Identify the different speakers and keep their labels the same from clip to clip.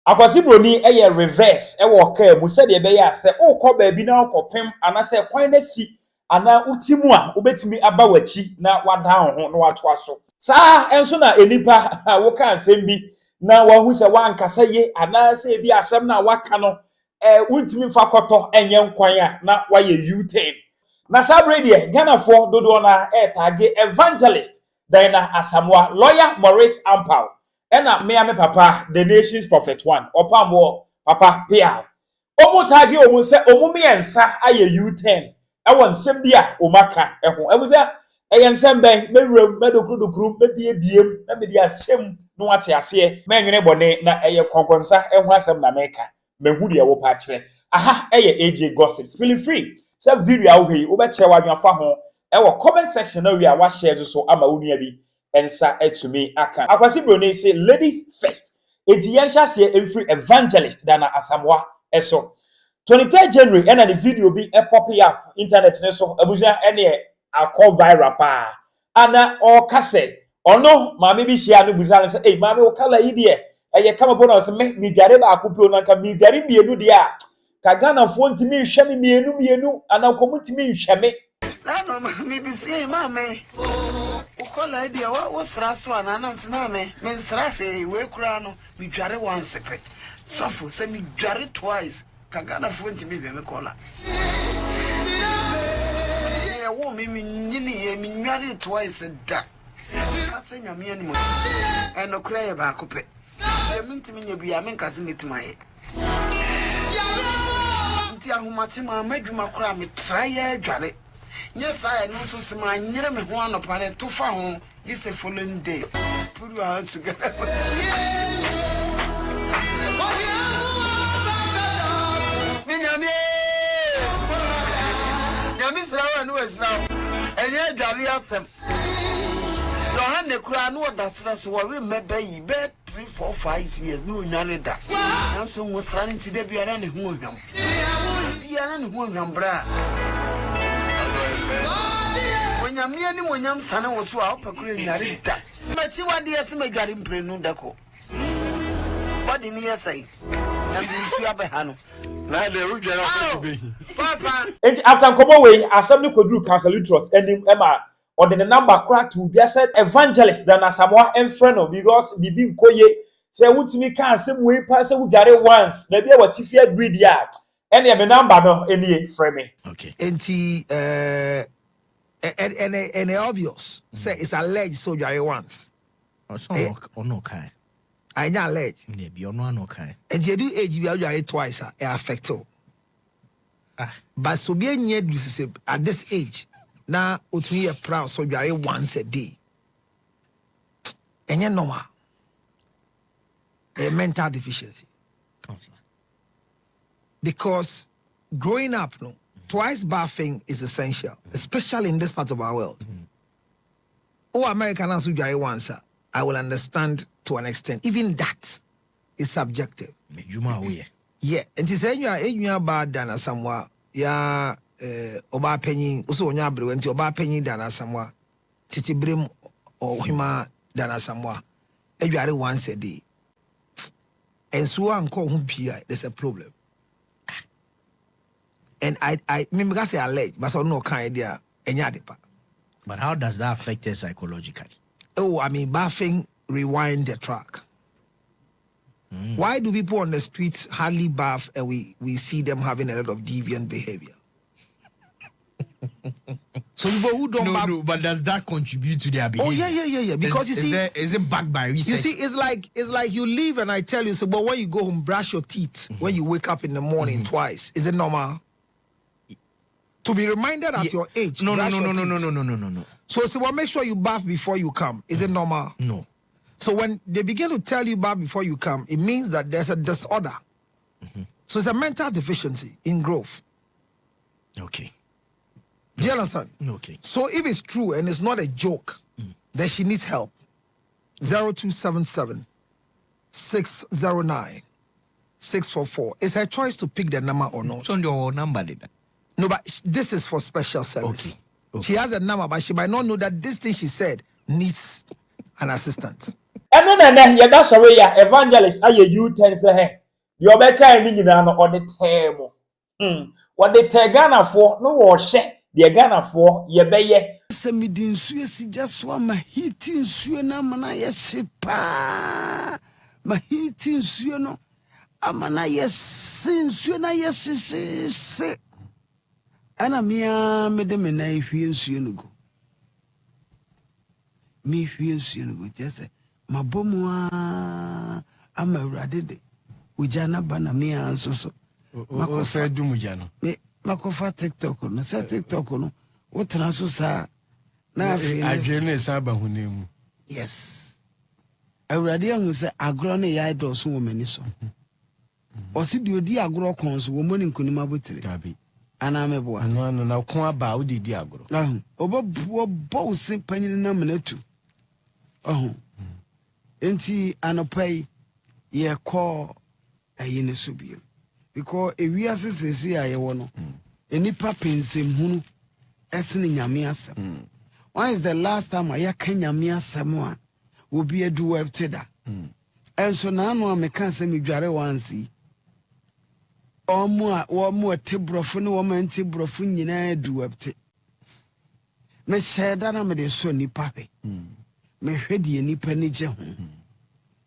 Speaker 1: Akwasi broni eye reverse e wo ka mu se de be ya se o ko ba bi na okopem ana se kwan na si ana utimu a obetimi aba wachi na wada ho na wato aso saa enso na enipa wo ka ansem bi na wahu se wankasa ye ana se bi asem na waka no untimi fa koto enye nkwan a na waye U10 na sabre de Ghana for dodo na tag evangelist Dina Asamoah lawyer Maurice Ampaw ena me ame papa the nation's prophet one Opambour papa pia omu tag omu se omu me ensa aye U10 ewon nsem bia omaka eho ebuza ensem ben mewuram medokrodokrum mebiem na medi ahyem no wate ase menwene bone na eye konkonsa eho asem na meka mehu de wo pa kire aha eye AJ gossips feel free say video awo wo be kire wadwafa ho ewo comment section na wi a wa share so ama onua bi ensa etumi aka Akwasi broni say ladies first etiyansha se every evangelist Dana Asamoah eso 23 January and the video be a pop up internet so abuja ene akọ viral pa ana o kase ono maame bi hia no buza say eh maame o kala yi de eye kama bona so me dware ba akopio na ka me dware mienu de a ka Ghana fo ntimi hwe me mienu ana ko mutimi hwe me
Speaker 2: na no me bi say maame o kala yi de wo sra so ana na maame me sra fe we kura no me dware once pe sofo say me dware twice Kagana fuenti mi be me kola. Yeah, wo me nyini ye me nware twice da. Asa nyame ani mo. Eno kura ye ba kope. Ye mintimi nya bia me nkase metima ye. Nti ahomache ma madwuma kura me try ye adware. Yes, I know so some nyere me ho anopare to fa ho this following day. Put your hands together. Yamisra no is now. And yet, Dariasem. Yohan the crown, what does we met by 3, 4, 5 years, no, none of that. And so was running to the Biaran who him. Biaran who him, bra. When you're me, when young son was so up a green narita. But you are dear, some garim prenudaco. What did he say? And we see up a hand.
Speaker 1: Papa. And after come away, assembly could do council trust and Emma or the number crack to just said evangelist than Asamoah and friend because Bibi Koye say what me can same way person who got it once. Maybe what if you agreed yard. Any number no any frame.
Speaker 3: Okay.
Speaker 4: And obvious. Say it's alleged so you are once.
Speaker 3: Or no kind.
Speaker 4: I not alleged.
Speaker 3: Maybe or no kind.
Speaker 4: And you do age you are twice affect you. But so be at this age, now we are proud so you are once a day. And you know a mental deficiency. Because growing up, no, twice bathing is essential, especially in this part of our world. Oh, Americans who are once, I will understand to an extent. Even that is subjective. Yeah, and to say you are bad than Asamoah, yeah, Oba Penny, also Nyabru, went to Oba Penny than Asamoah, Titi Brim or Hima than Asamoah. And you are once a day. And so I'm called Humpia, there's a problem. And I mean, because I allege, but so no kind idea, and yadepa.
Speaker 3: But how does that affect us psychologically?
Speaker 4: Oh, I mean, bathing, rewind the track. Why do people on the streets hardly bath and we see them having a lot of deviant behavior? So people who don't bath...
Speaker 3: No, but does that contribute to their behavior?
Speaker 4: Oh, yeah. Because
Speaker 3: is it backed by research?
Speaker 4: You see, it's like you leave and I tell you, so, but when you go home, brush your teeth, when you wake up in the morning twice, is it normal? To be reminded at your age.
Speaker 3: No.
Speaker 4: So well, make sure you bath before you come. Is it normal?
Speaker 3: No.
Speaker 4: So when they begin to tell you bath before you come, it means that there's a disorder. So it's a mental deficiency in growth.
Speaker 3: Okay.
Speaker 4: Do you understand?
Speaker 3: Okay.
Speaker 4: So if it's true and it's not a joke, then she needs help. 0277 609 644. It's her choice to pick the number or not.
Speaker 3: It's on your number, did that?
Speaker 4: No, but this is for special service.
Speaker 3: Okay.
Speaker 4: She has a number, but she might not know that this thing she said needs an assistant.
Speaker 1: Eno na yeda sori ya evangelist aye U10 say he the obeka ni nyina no ode temo wode te Ghana fo no wo hye de Ghana fo ye beye
Speaker 2: Semidin suye si jaswa mahiti suye na mana yeshipa mahiti suye no amana yesin suye na yesisi ana miya mede mena ihwie suye no go mi hwie suye no go jese mabomu ama urade de ujana bana miya ansoso
Speaker 3: O say du mujano.
Speaker 2: me makofa TikTok no say TikTok no wotra so sa na afi
Speaker 3: Adwene saba hunemu.
Speaker 2: yes awurade ahu say agro ne yai do so wo mani so osi de odi agro kon so wo moni nkonima botire
Speaker 3: Tabi.
Speaker 2: ana meboa
Speaker 3: Ano na ko aba wo didi agro.
Speaker 2: ahu obo bo se panyin na menatu ahu enti anopai ye ko ayi ne so bio because ewiase sesi aye wo no enipa pensem hunu esene nyame asem. When is the last time I can nyame asem a will be a do web teda and so now no me can say me dware wansi omo a tebrofo ne woman tebrofo nyina do web te me sheda na me de so nipa pe me hwede nipa ne je ho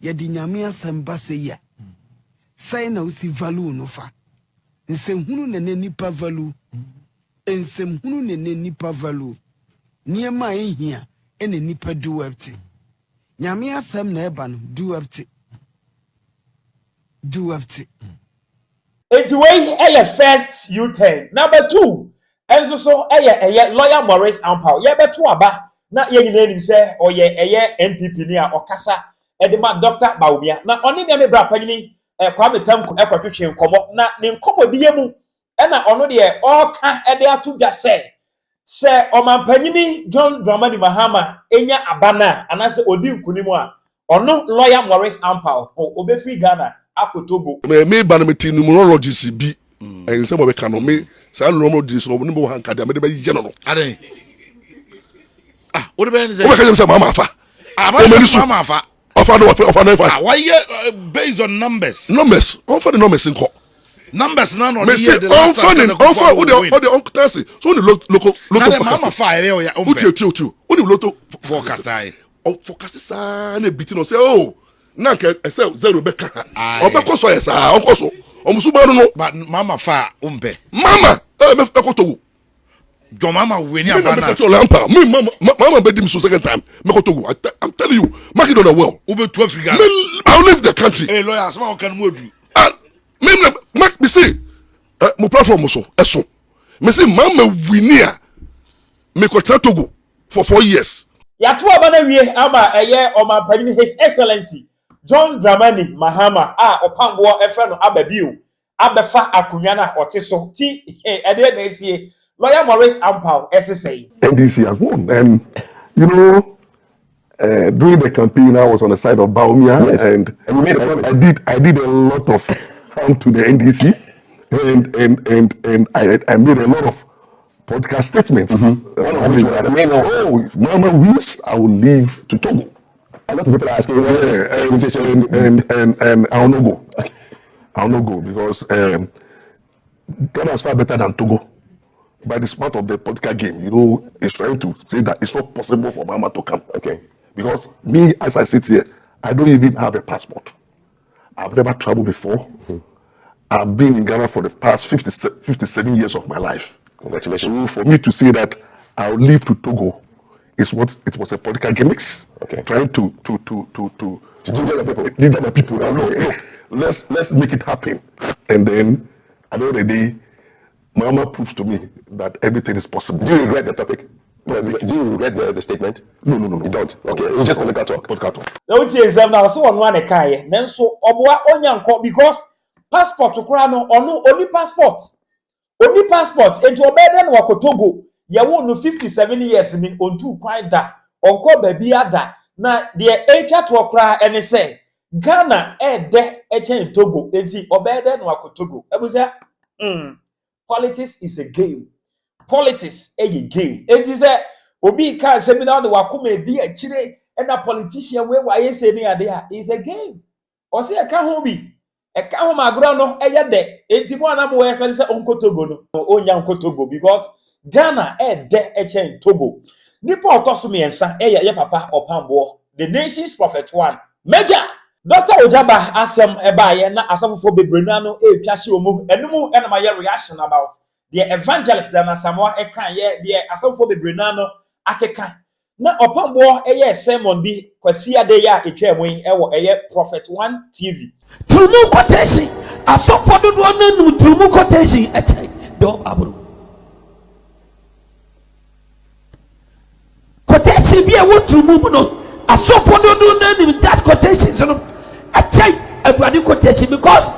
Speaker 2: ye di nyame asem ba se ya sai na usi value no fa nsem hunu ne nipa value nsem hunu ne nipa value niema ehia ene nipa do web te nyame asem na eba no do web te
Speaker 1: enti wey first U10 number 2 enso so lawyer Maurice Ampaw ye beto aba na ye nyina nim se oye NPP ni a okasa edema Dr. Baumia na oni me bra panyini Kwame Tanku ekwatwetwe nkomo na ne nkomo bi yemu na ono de oka ede ato dwa se omampanyini John Dramani Mahama enya abana anase odi nkunimu a ono lawyer Maurice Ampaw obefri Ghana akotogo
Speaker 5: me ba na meti numerologist bi en se mo be kanu me sa numerologist no ni bo han kada me de be ye no
Speaker 6: Ade. What about
Speaker 5: o be ka say mama afa
Speaker 6: mama afa?
Speaker 5: Ofa no fa
Speaker 6: Why based on numbers?
Speaker 5: Ofa the numbers nko
Speaker 6: Numbers na no
Speaker 5: me say ofa o de onktasi so the local
Speaker 6: mama fa ere ya
Speaker 5: utu o ni loto
Speaker 6: forecast ai.
Speaker 5: o forecast sa na biti no say oh na nke say zero be ka obekoso yesa onkoso omusuba no
Speaker 6: But mama fa umbe.
Speaker 5: mama me ekoto
Speaker 6: Your mama weni abana.
Speaker 5: Me mama bed him so second time me ekoto I'm telling you make it on the well
Speaker 6: Ube to Africa.
Speaker 5: I'll leave the country
Speaker 6: Hey lawyer, someone can move you.
Speaker 5: me say mo platform so eso me say mama winia me ko Togo for 4 years
Speaker 1: ya to aba na wie ama omampanyini His Excellency John Dramani Mahama Opambour efre no ababio abefa akunya na oteso ti ede na esie lawyer Maurice Ampaw SSA
Speaker 5: NDC has won and you know during the campaign I was on the side of Baumia and you made a promise. I did a lot of harm to the NDC and I made a lot of podcast statements. One of which was if Mama wins, I will leave to Togo. A lot of people are asking and I'll not go. I'll not go because Ghana is far better than Togo. By the smart of the political game, you know, it's trying to say that it's not possible for Mama to come. Okay. Because me, as I sit here, I don't even have a passport. I've never traveled before. I've been in Ghana for the past 57 years of my life. Congratulations. So for me to say that I'll leave to Togo is what it was a political gimmicks. Okay. Trying to ginger the people. No, let's make it happen. And then at the end of the day, Mama proves to me that everything is possible.
Speaker 7: Do you regret the topic? Do you regret the statement?
Speaker 5: No.
Speaker 7: You don't. Okay, it's just political talk.
Speaker 5: Political talk.
Speaker 1: so ti exam na so won wan kai nenso oboa onyanko because passport kura no onu oni passport enti obede na wakotogo ye won no 57 years ni ontu kwan da onko ba bi ada na de etwa to kura ene se Ghana de echen Togo enti obede na wakotogo ebuza politics is a game. Politics a game. It is a obi ka seminar de wakoma di akire and a politician where why say near there is a game. Or say a cahobi. A caho magrano, a yade, 81 more expensive Uncle Togo, no, Uncle Togo, because Ghana de a chain Togo. Nipo Tosumi and San Eya Papa Opambour, the nation's prophet one. Major Dr. Ojaba Asam Ebaye na Asamoah Bebrenano Piashi Omu, and no and my reaction about the evangelist than Asamoah Ekan, the Asamoah Bebrenano Akeka. Na Opambour sermon bi kwasia de ya etwamwen ewo prophet 1 TV.
Speaker 8: Trumu quotation Asamoah do no trumu quotation eche do aburu. Quotation bi e wo trumu no Asamoah do no that quotation so no eche Awurade quotation because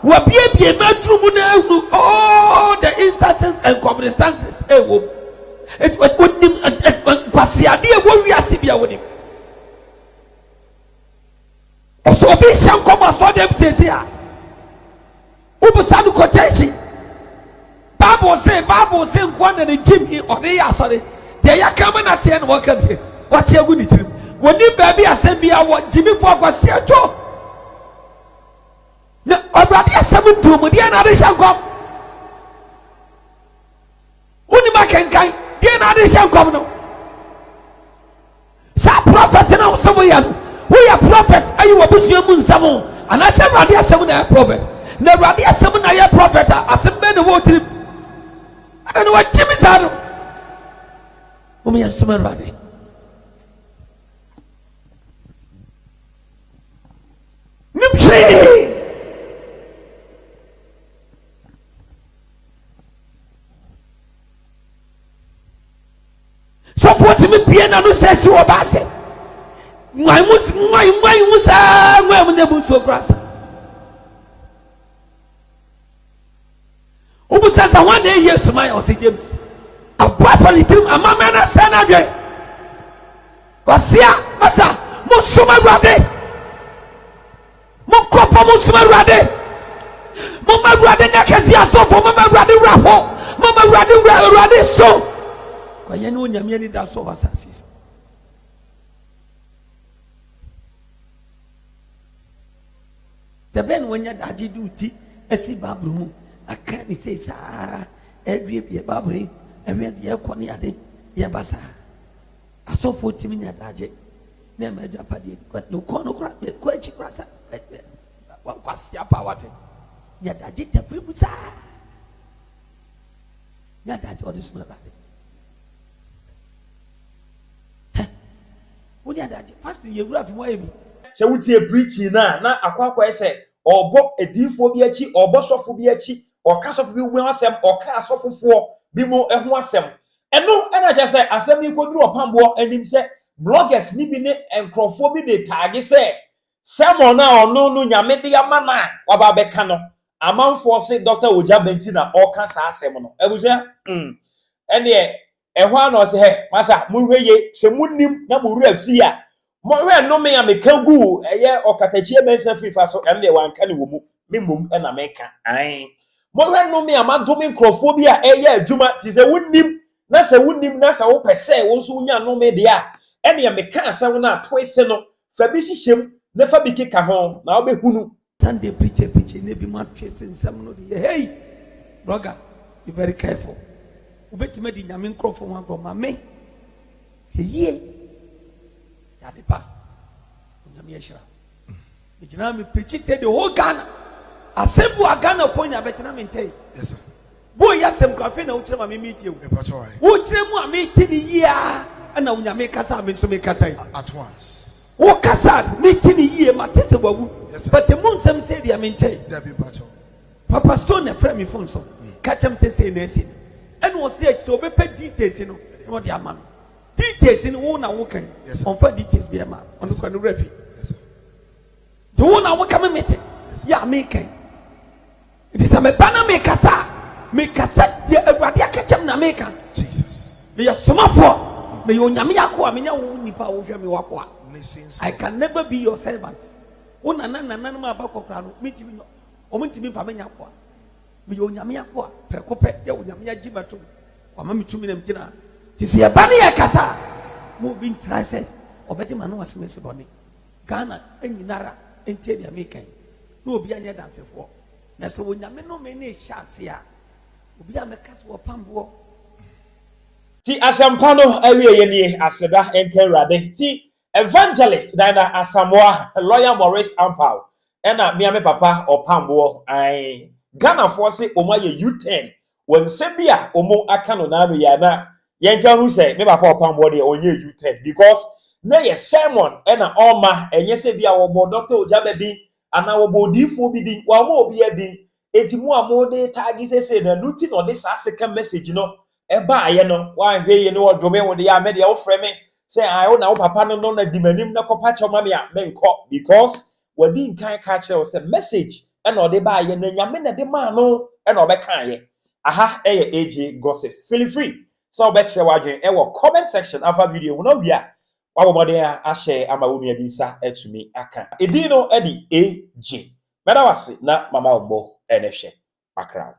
Speaker 8: we be na trumu na all the instances and circumstances ewo it would nim kwasi ade e wo wiase bia wo nim so obi shan come so dem sesi a ubusa no quotation Bible say nko na the gym ode ya sorry de ya kama na tie no waka bi wache egu ni tirim woni ba bi asem bia wo gym for kwasi ajo na Awurade asem ntumu de na de shan kom woni ma kenkan de na de shan kom no sa prophet na so we are prophet ayi wo busu mu nsamo ana se Awurade asem na prophet na Awurade asem na ya prophet asem be ne wo tirim ana wa gym sa no umi asem Awurade nimse so for me pie na no say si oba se mwai musa mwai mun de so grasa obu sasa one day years my o say James abua for the team amama na say na dwe wasia masa mo suma Awurade mo kofa mo suma Awurade mo ma Awurade nya kesi asofo mo ma Awurade raho mo ma Awurade so kwa yene onyame ni da so wasasi the ben when ya daji duty esi babru mu aka ni say sa ewie bie babru ewie de ekọ ne ade ye basa asofo timi nya daji na ma dwa pade no kono kra ko echi krasa kwasi apa wate ya daji tafri busa ya daji odisma ba wodi adaje pastor yewura fi mo ebi
Speaker 1: Se wutie preaching na akwakwa ese obo edinfo bi achi obo sofo bi achi oka sofo bi wu asem oka asofofo bi mo eho asem eno ena je se asem yi koduru Opambour anim se bloggers ni bi ne enkrofo bi de tag se sermon na ono no nyame de amana waba beka no amanfo se Dr. Ojabenti na oka sa asem no ebuja ene ehwa na se he masa muhweye se munnim na murura fia mo we no me ameka gu eye okatachie mensa fifa so em de wanka ne wo mu memmom na meka an mo we no me amadomi nkrofobia eye adwuma ti se wunnim na se wo pese wo so nya no me de a ene meka asem na twist no fa bi hihiem na fa bi keka ho na wo be hunu
Speaker 8: Sunday preacher ne bi ma twist nsam no de hey brother be very careful ubetime di nyame nkrofo ho agoma me heye ya de pa nyame yeshira ejina me preachite the whole Ghana asembu Ghana ponya betina me ntey
Speaker 4: Yes sir.
Speaker 8: boy yasem kwafe na uchire ma me meet you uchire mu a me ti ni yia ana nyame kasa me so me kasa
Speaker 4: At once.
Speaker 8: wo kasa me ti ni yie ma tese wawu but mu nsem say dia me ntey papa stone na frame me phone so kachem say na esi and was said so be details no no dia man details no wo na wo kan on fa details be ma on ko no refi so wo na wo kam mete ya me kan it is a me bana me kasa dia Awurade akachem na me kan
Speaker 4: Jesus.
Speaker 8: me yasomafo me yo nyame yakọ a me nya wo nipa wo hwe me wakọ a I can never be your servant wo na ma ba kokra no metimi no o mentimi fa me nya kwa me yo nyame yakọ a prekope ya wo nyame agima to wa ma metumi na mgina sisi ya bani ya kasa mo bi ntrase obedi ma no wasemese boni Ghana enyinara entie dia mekan no obi anya dansefo na so wonyame no me na ehya a obi ameka so Opambour
Speaker 1: ti asampa no awie ye ni aseda enkerade ti evangelist Dana Asamoah lawyer Maurice Ampaw ena miame papa Opambour ai Ghana force omo ye U10 wonse bia omo aka no na ya na yenka hu say me papa Opambour de onye U10 because na ye sermon ena oma enye se bia wo bo doctor ojabedi ana wo bo difo bi di wa mo obi edi etimu amode tagi se na nuti no this second message no eba aye no wa hwe ye no odome wo de ya me de wo frame say I na wo papa no na dimanim na kopa choma me a menko because wadi nkan ka kire say message ena ode ba aye na nyame na de ma no ena obeka aye aha eye AJ gossips feel free so be kire wadwen e wo comment section afa video no bia wa bomode a share ama wonu abisa etumi aka edin no e di AJ meda wase na mama ombo ene hwe background